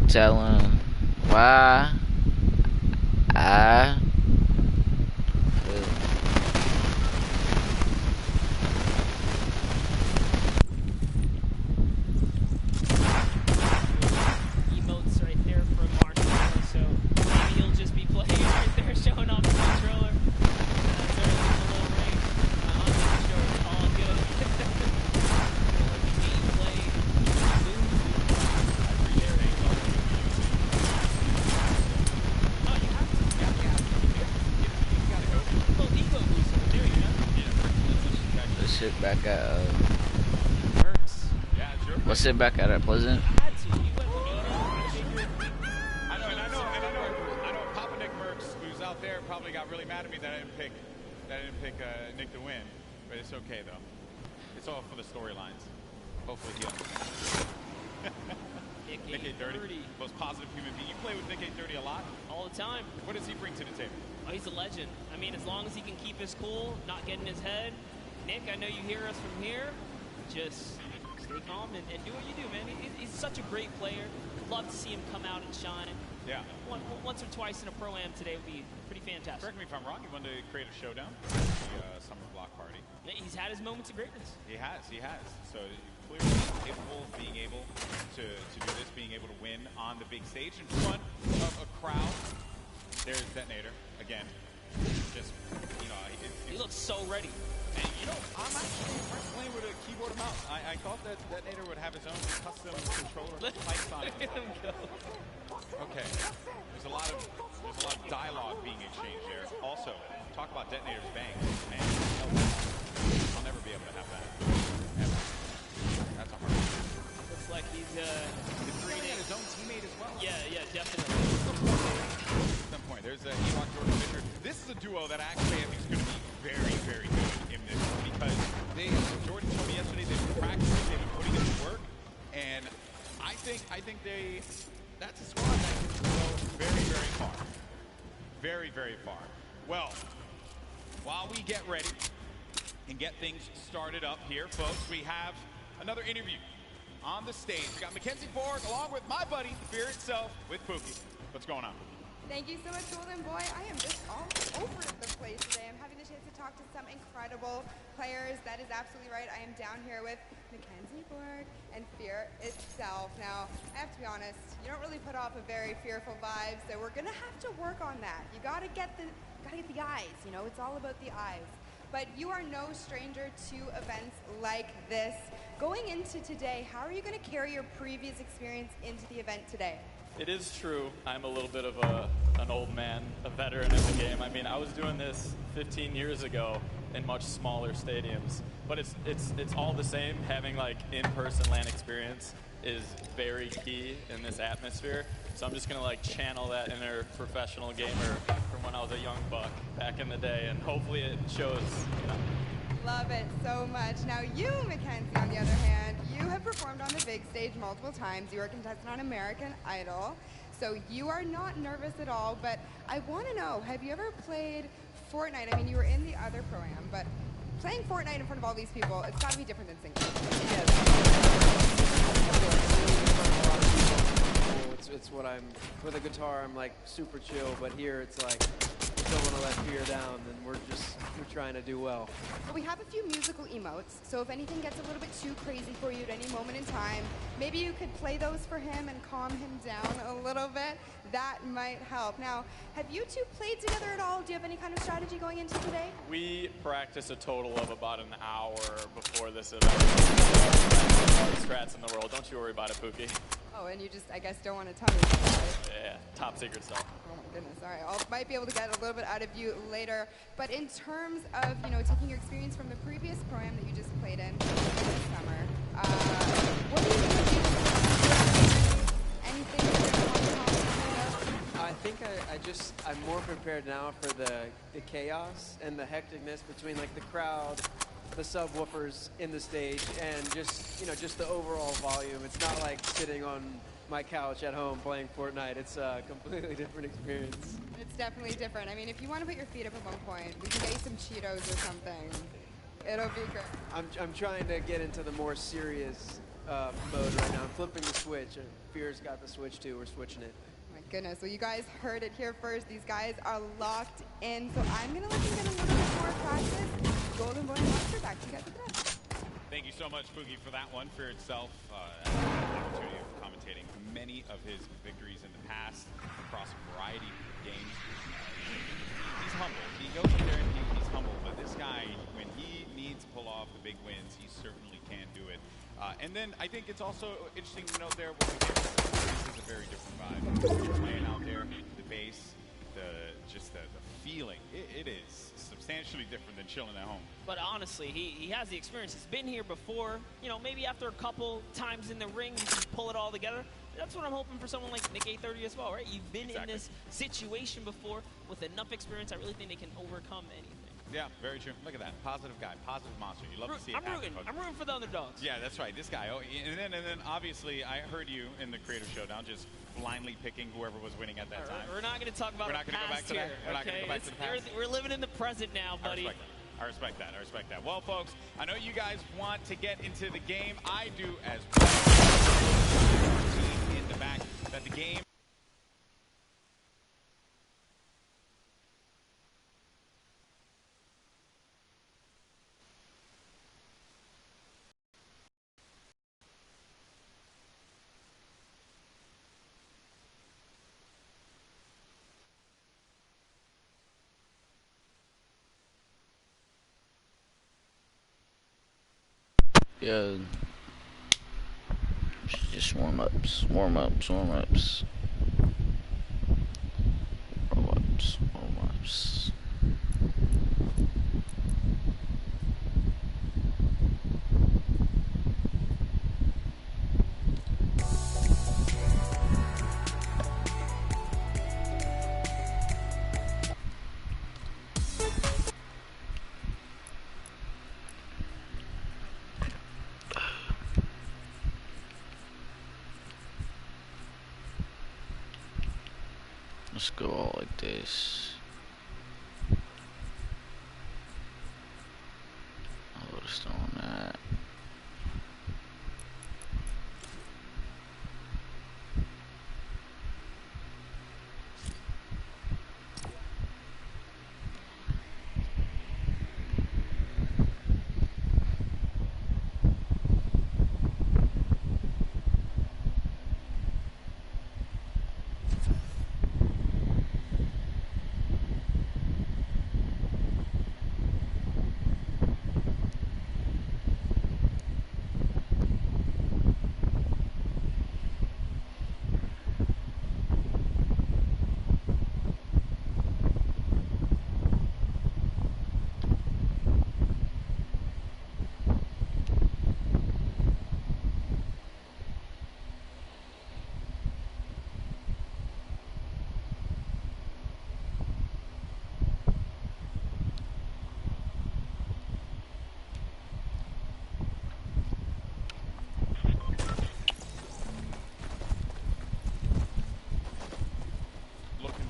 tell him why I will. Emotes right there from Marshall, so maybe he'll just be playing right there, showing off the controller. There a little ring on the show. It's all good. Gameplay. Oh, you have to. You gotta go. Little ego boost over there, you know? Let's sit back at. Works. Yeah, sure. Let's sit back at Pleasant. Had to. You went from 8 I know. Papa Nick Merckx, who's out there, probably got really mad at me that I didn't pick Nick to win, but it's okay though. It's all for the storylines. Hopefully he understands. Nick A30, most positive human being. You play with Nick A30 a lot. all the time. What does he bring to the table? Oh, he's a legend. I mean, as long as he can keep his cool, not get in his head. Nick, I know you hear us from here. Just stay calm and do what you do, man. He's such a great player. Love to see him come out and shine. Yeah. Once or twice in a Pro-Am today would be pretty fantastic. Correct me if I'm wrong. He wanted to create a showdown, the summer block party. Yeah, he's had his moments of greatness. He has. So clearly capable of being able to do this, being able to win on the big stage in front of a crowd. There's Detonator again. Just, you know, he looks so ready. And, you know, I'm actually impressed playing with a keyboard and mouse. I thought that Detonator would have his own custom controller pipes on it. Let him go. Okay. There's a lot of dialogue being exchanged there. Also, talk about Detonator's bangs, man. I'll never be able to have that. Ever. That's a hard one. Looks like he's bringing his own teammate as well. Yeah, definitely. At some point, there's Ewok Jordan Fisher. This is a duo that actually I think is going to be very, very good in this because Jordan told me yesterday they've been practicing, they've been putting in the work, and I think that's a squad that can go very, very far. Very, very far. Well, while we get ready and get things started up here, folks, we have another interview on the stage. We got Mackenzie Borg along with my buddy, Fear itself, with Pookie. What's going on? Thank you so much, Golden Boy. I am just all over the place today. I'm having the chance to talk to some incredible players. That is absolutely right. I am down here with Mackenzie Borg and Fear itself. Now, I have to be honest, you don't really put off a very fearful vibe, so we're gonna have to work on that. You gotta get the eyes, you know, it's all about the eyes. But you are no stranger to events like this. Going into today, how are you gonna carry your previous experience into the event today? It is true. I'm a little bit of an old man, a veteran in the game. I mean, I was doing this 15 years ago in much smaller stadiums, but it's all the same. Having like in-person LAN experience is very key in this atmosphere. So I'm just gonna like channel that inner professional gamer from when I was a young buck back in the day, and hopefully it shows. You know. Love it so much. Now you, Mackenzie, on the other hand, you have performed on the big stage multiple times. You are a contestant on American Idol, so you are not nervous at all, but I want to know, have you ever played Fortnite? I mean, you were in the other Pro-Am, but playing Fortnite in front of all these people, it's got to be different than singing. It's what I'm, with a guitar, I'm like super chill, but here it's like, don't want to let fear down, then we're trying to do well. But we have a few musical emotes, so if anything gets a little bit too crazy for you at any moment in time, maybe you could play those for him and calm him down a little bit. That might help. Now, have you two played together at all? Do you have any kind of strategy going into today? We practice a total of about an hour before this event. All the strats in the world. Don't you worry about it, Pookie. Oh, and you just, I guess, don't want to tell me about it. Yeah, top secret stuff. Oh my goodness, all right. I might be able to get a little bit out of you later. But in terms of, you know, taking your experience from the previous Pro-Am that you just played in this summer, what are you going to do? Anything that you're going to I think I'm more prepared now for the chaos and the hecticness between like the crowd, the subwoofers in the stage, and just, you know, just the overall volume. It's not like sitting on my couch at home playing Fortnite. It's a completely different experience. It's definitely different. I mean, if you want to put your feet up at one point, we can get you some Cheetos or something. It'll be great. I'm trying to get into the more serious mode right now. I'm flipping the switch. Fear's got the switch too. We're switching it. My goodness, well you guys heard it here first. These guys are locked in, so I'm gonna let them get a little bit more practice. Golden Boy and Monster, back to you guys with the rest. Thank you so much, Fugi, for that one. Fear itself, had the opportunity of commentating many of his victories in the past across a variety of games. He's humble. He goes up there and he's humble, but this guy, when he needs to pull off the big wins, he certainly can do it. And then I think it's also interesting to note there, this is a very different vibe. You're playing out there, the bass, just the feeling, it is substantially different than chilling at home. But honestly, he has the experience. He's been here before. You know, maybe after a couple times in the ring, he can pull it all together. That's what I'm hoping for someone like Nick A30 as well, right? You've been in this situation before with enough experience. I really think they can overcome anything. Yeah, very true. Look at that. Positive guy, positive monster. You love to see it happen. I'm rooting for the underdogs. Yeah, that's right. This guy. Oh, and then obviously I heard you in the Creator Showdown just blindly picking whoever was winning at that time. We're not going to talk about We're not the going to go back past to that. here. We're not going to go back to the past. We're living in the present now, buddy. I respect that. I respect that. Well, folks, I know you guys want to get into the game. I do as well. Team in the back that the game. Yeah. Just warm-ups, warm-ups, warm-ups. Warm-ups, warm-ups. Let's go all like this. I'll just on that.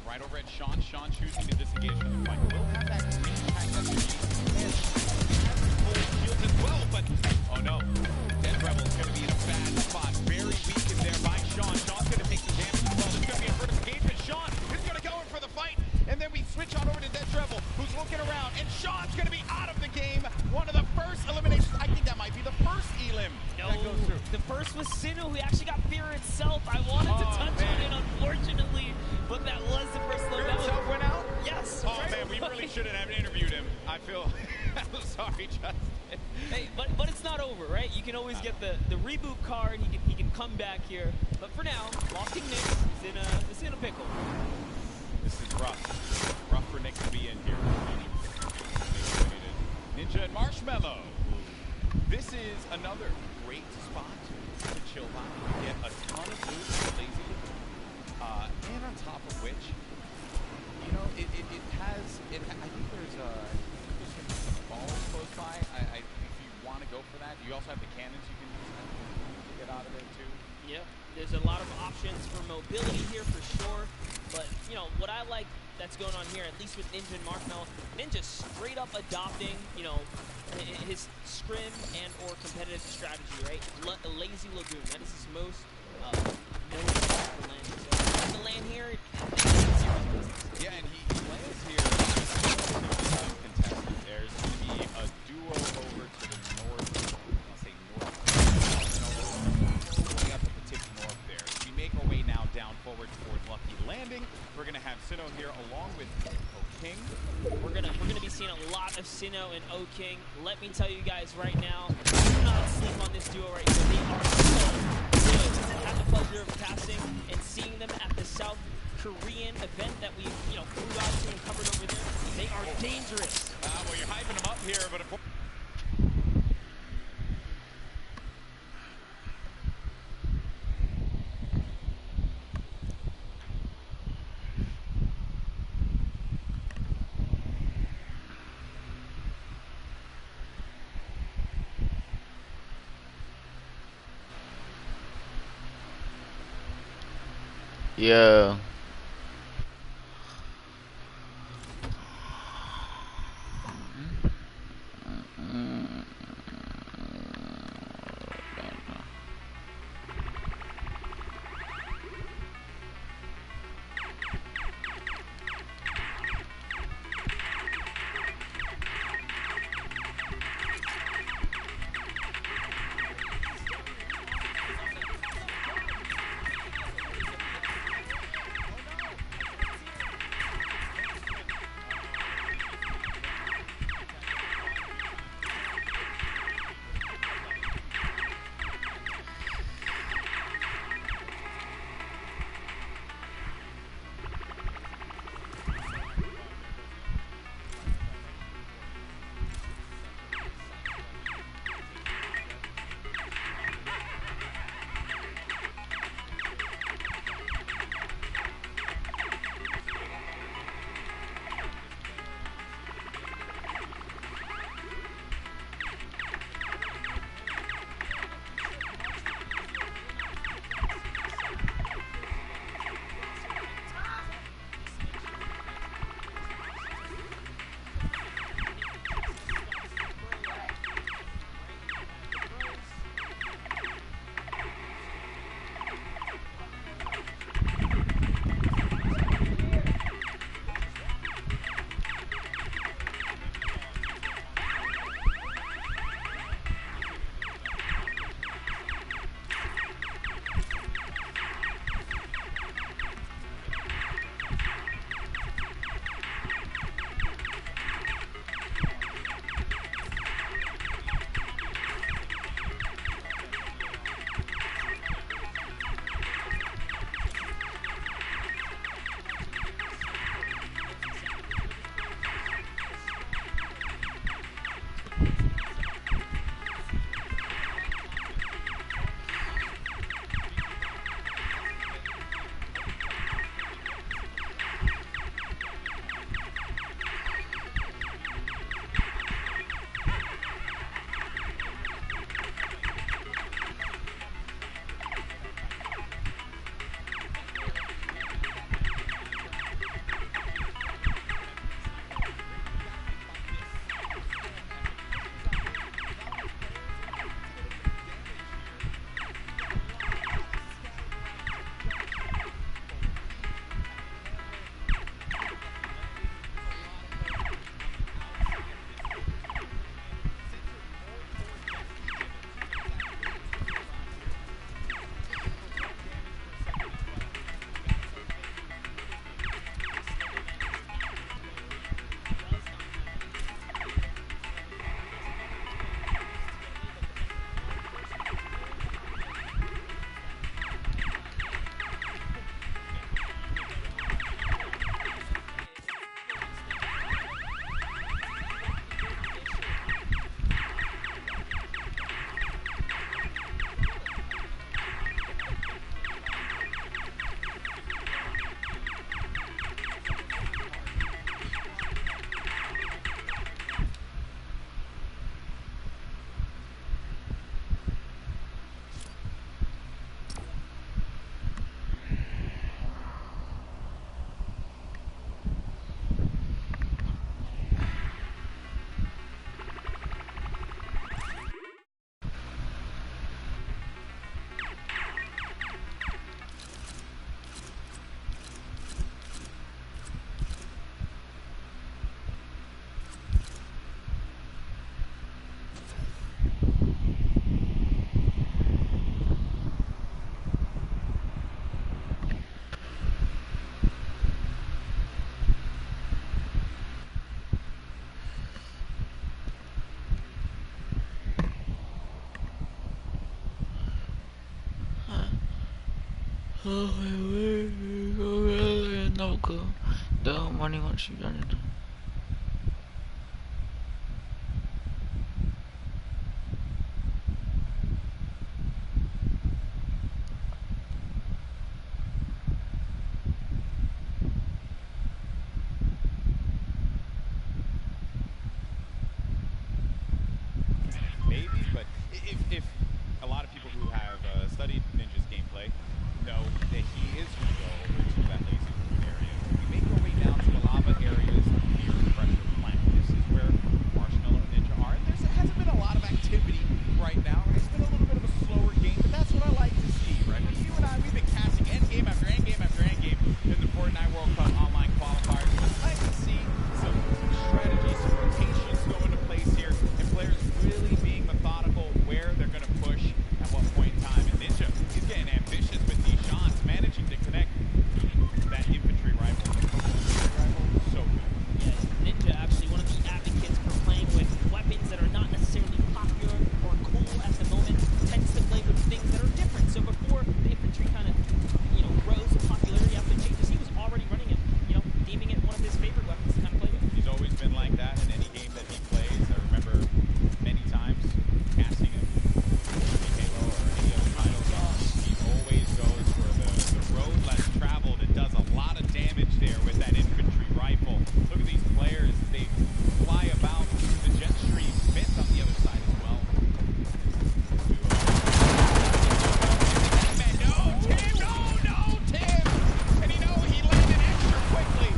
Right over at Sean. Sean choosing to disengage from the fight. Will have that green impact SMG and has shield as well, but oh no. Dead Rebel's going to be in a bad spot. Very weak in there by Sean. Sean's going to take the damage as well. This is going to be a first engagement. Sean is going to go in for the fight, and then we switch on over to Dead Rebel, who's looking around, and Sean's going to be out of the game. One of the first eliminations. I think that might be the first elim that goes through. The first was Sinu, who actually got Fear itself. I wanted to touch on it, unfortunately, but that was the first low. Fear itself went out? Yes. Oh man, we really shouldn't have interviewed him. I feel I'm sorry, Justin. Hey, but it's not over, right? You can always get the reboot card. He can come back here. But for now, losing Nick is in a pickle. This is rough. Rough for Nick to be in here. Ninja and Marshmallow. This is another great spot to chill out. Get a ton of loot, lazy loot. And on top of which, you know, it has, I think there's some balls close by. If you want to go for that, you also have the cannons you can use to get out of there too. Yeah, there's a lot of options for mobility here for sure. But, you know, what I like that's going on here, at least with Ninja and Marshmallow. Ninja straight up adopting, you know, his scrim and or competitive strategy, right? Lazy Lagoon, that is his most known for landing. So in the land here, serious business. Yeah, and he lands here contested. There's going to be a duo over to the north. I'll say north. Going up at the tip north there. We make our way now down forward towards Lucky Landing. We're going to have Sinnoh here along with King. We're gonna be seeing a lot of Sinnoh and O-King. Let me tell you guys right now, do not sleep on this duo right here. They are so good. I had the pleasure of passing and seeing them at the South Korean event that we, flew out to and covered over there. They are dangerous. Well, you're hyping them up here, but Yeah. No go. The money once you done it. Maybe, but if a lot of people who have studied Ninja's gameplay know that he is going to go over to that lazy ruin area. We make our way down to the lava areas near the pressure plant. This is where Marshmello and Ninja are. And there hasn't been a lot of activity right now. It's been a little bit of a slower game, but that's what I like to see, right? I mean, you and I, we've been casting endgame after endgame after endgame in the Fortnite World Cup online qualifiers. It's nice to see some strategies, some rotations go into place here, and players really being methodical where they're going to push at what point in time. And Ninja, he's getting ambitious with these shots, managing to connect that infantry rifle. So good. Yeah, Ninja actually one of the advocates for playing with weapons that are not necessarily popular or cool at the moment. Tends to play with things that are different. So before the infantry kind of, rose in popularity after changes, he was already running it, deeming it one of his favorite weapons to kind of play with. He's always been like that in any game that he plays. I remember many times casting him in Halo or any other titles. He always goes for the road less traveled and does a lot of damage there with that infantry rifle. Look at these players. They fly about the jet stream. Myth on the other side as well. No, Tim! And he landed extra quickly.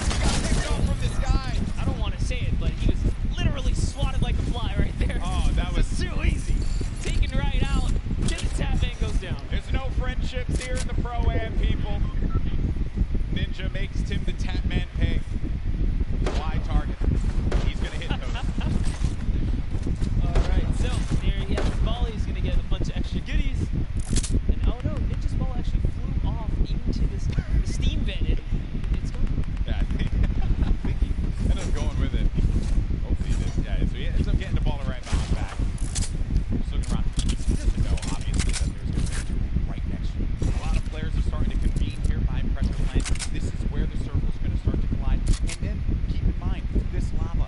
He got picked off from this guy. I don't want to say it, but he was literally swatted like a fly right there. Oh, that was too easy. Taken right out. Get the tap and goes down. There's no friendships here in the Pro-Am, people. Ninja makes Tim the tap man pay. Fly target. He's going to hit those. All right, so there he has the volley. He's going to get a bunch of extra goodies. And oh no, Ninja's ball actually flew off into the steam vent. It's gone. Yeah, I think he ended up going with it. Hopefully he did. Yeah, so he ends up getting the ball right behind back. Just looking around. He doesn't know, obviously, that there's going to be two right next to him. A lot of players are starting to convene here by pressure plant. This is where the circle's going to start to collide. And then, keep in mind, this lava.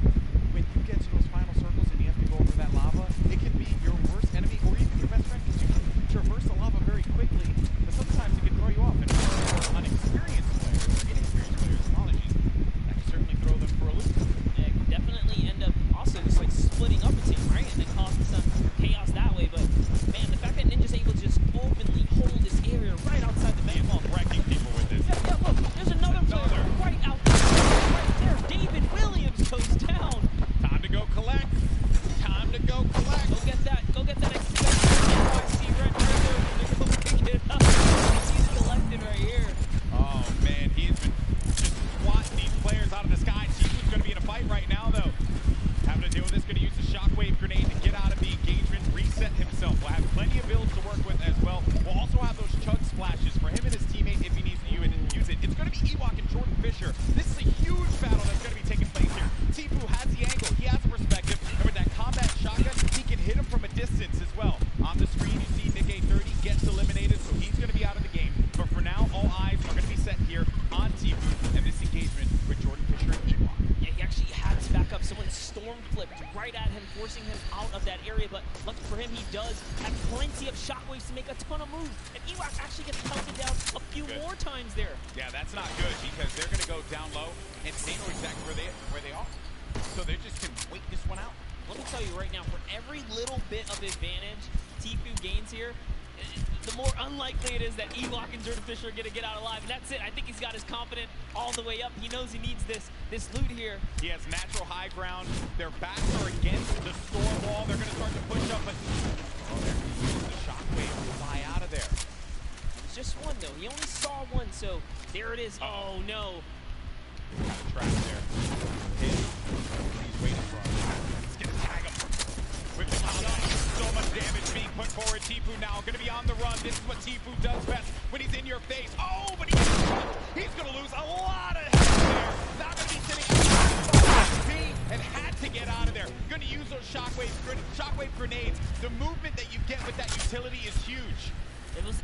When you get to those final circles and you have to go over that lava, it can be your worst enemy or even your best friend because you can traverse the lava very quickly, but sometimes it can throw you off. And for unexperienced players, or inexperienced players, apologies, that can certainly throw them for a loop. Yeah, it could definitely end up also just like splitting up a team, right? And then causing some chaos that way. But man, the fact that Ninja's able to just openly hold this area right outside the He's vent. wrecking people with this. Yeah, look, there's another player right out there. Right there. David Williams goes down. Time to go collect. Time to go collect. Go get that XP right there. Go pick it up. He's collected right here. Oh man, he's been just swatting these players out of the sky. Chifu's going to be in a fight right now, though. Having to deal with this, going to use the shockwave grenade to get out of the engagement, reset himself. We'll have plenty of builds to work with as well. We'll also have those chug splashes for him and his teammate if he needs to use it. It's going to be Ewok and Jordan Fisher. This is a huge battle that's going to be taking place here. Tifu has the angle, he has the perspective, and with that combat shotgun, he can hit him from a distance as well. On the screen, you see Nick A30 gets eliminated, so he's going to be out of the game. But for now, all eyes are going to be set here on Tifu and this engagement with Jordan Fisher and Ewok. Yeah, he actually had his back up. Someone storm flipped right at him, forcing him out of that area. But lucky for him, he does have plenty of shockwaves to make a ton of moves. And Ewok actually gets pelted down a few more times there. Yeah, that's not good because they're going to go down low and they know exactly where they are. So they just can wait this one out. Let me tell you right now, for every little bit of advantage Tifu gains here, the more unlikely it is that Ewok and Jordan Fisher are going to get out alive. And that's it. I think he's got his confidence all the way up. He knows he needs this loot here. He has natural high ground. Their backs are against the storm wall. They're going to start to push up, but they're going to use the shockwave to fly out of there. It was just one, though. He only saw one, so there it is. Oh, no. Got a trap there. He's waiting for him. He's going to tag him. With the so much damage being put forward. Tifu now going to be on the run. This is what Tifu does best when he's in your face. Oh, but he gets shot. He's going to lose a lot of health there. Not going to be sitting and had to get out of there. Going to use those shockwave grenades. The movement that you get with that utility is huge. It was